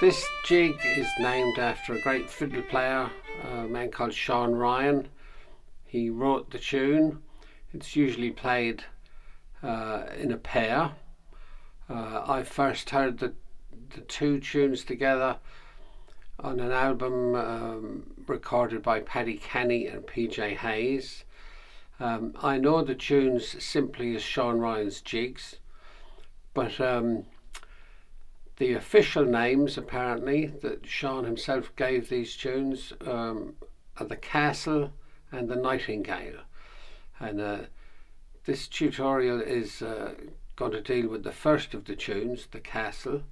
This jig is named after a great fiddle player, a man called Sean Ryan. He wrote the tune. It's usually played in a pair. I first heard the two tunes together on an album recorded by Paddy Kenny and PJ Hayes. I know the tunes simply as Sean Ryan's jigs, but the official names apparently that Sean himself gave these tunes are the Castle and the Nightingale. And this tutorial is going to deal with the first of the tunes, the Castle,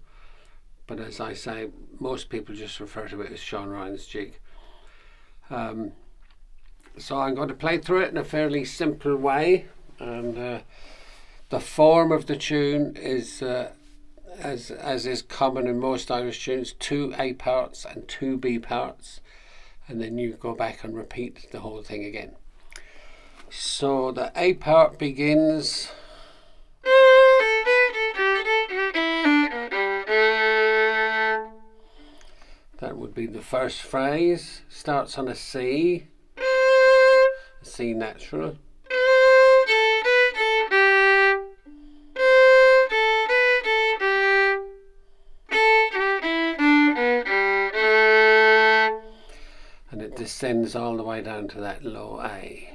but as I say, most people just refer to it as Sean Ryan's jig. So I'm going to play through it in a fairly simple way, and the form of the tune is as is common in most Irish tunes, 2 A parts and 2 B parts, and then you go back and repeat the whole thing again. So the A part begins that would be the first phrase, starts on a C natural. And it descends all the way down to that low A.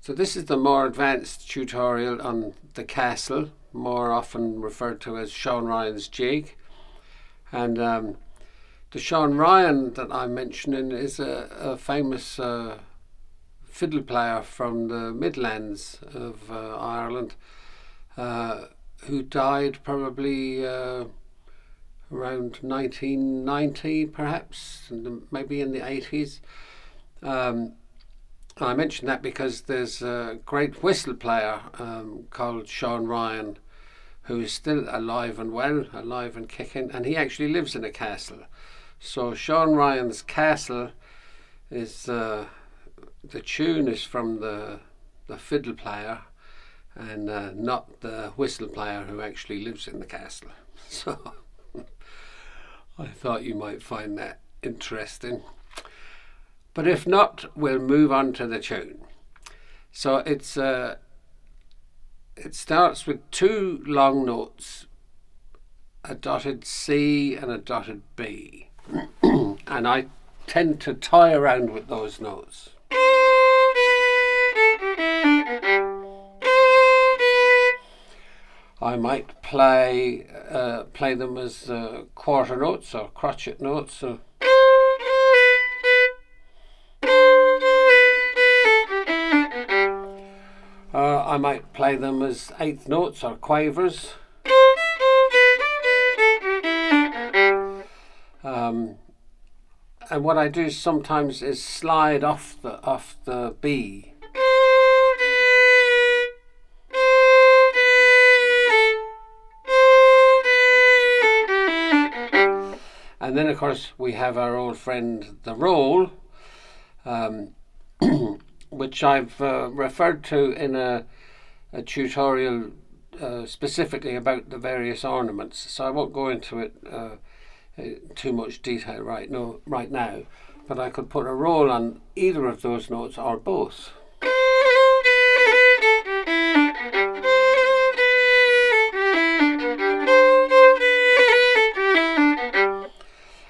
So this is the more advanced tutorial on the Castle, more often referred to as Sean Ryan's jig. And the Sean Ryan that I'm mentioning is a famous fiddle player from the Midlands of Ireland, who died probably around 1990 perhaps, maybe in the 80s. I mention that because there's a great whistle player called Sean Ryan, who is still alive and well, alive and kicking, and he actually lives in a castle. So Sean Ryan's Castle is the tune is from the fiddle player, and not the whistle player who actually lives in the castle. So I thought you might find that interesting. But if not, we'll move on to the tune. So it starts with 2 long notes, a dotted C and a dotted B. And I tend to toy around with those notes. I might play them as quarter notes or crotchet notes. So I might play them as 8th notes or quavers. And what I do sometimes is slide off the B. And then of course we have our old friend the roll, which I've referred to in a tutorial specifically about the various ornaments, so I won't go into it too much detail right now, but I could put a roll on either of those notes or both.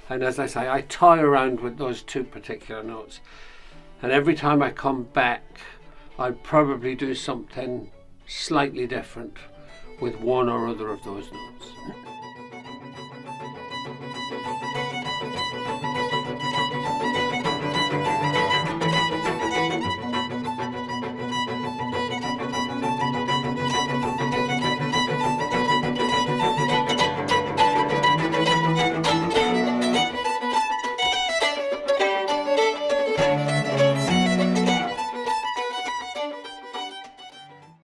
And as I say, I toy around with those 2 particular notes, and every time I come back I'd probably do something slightly different with one or other of those notes.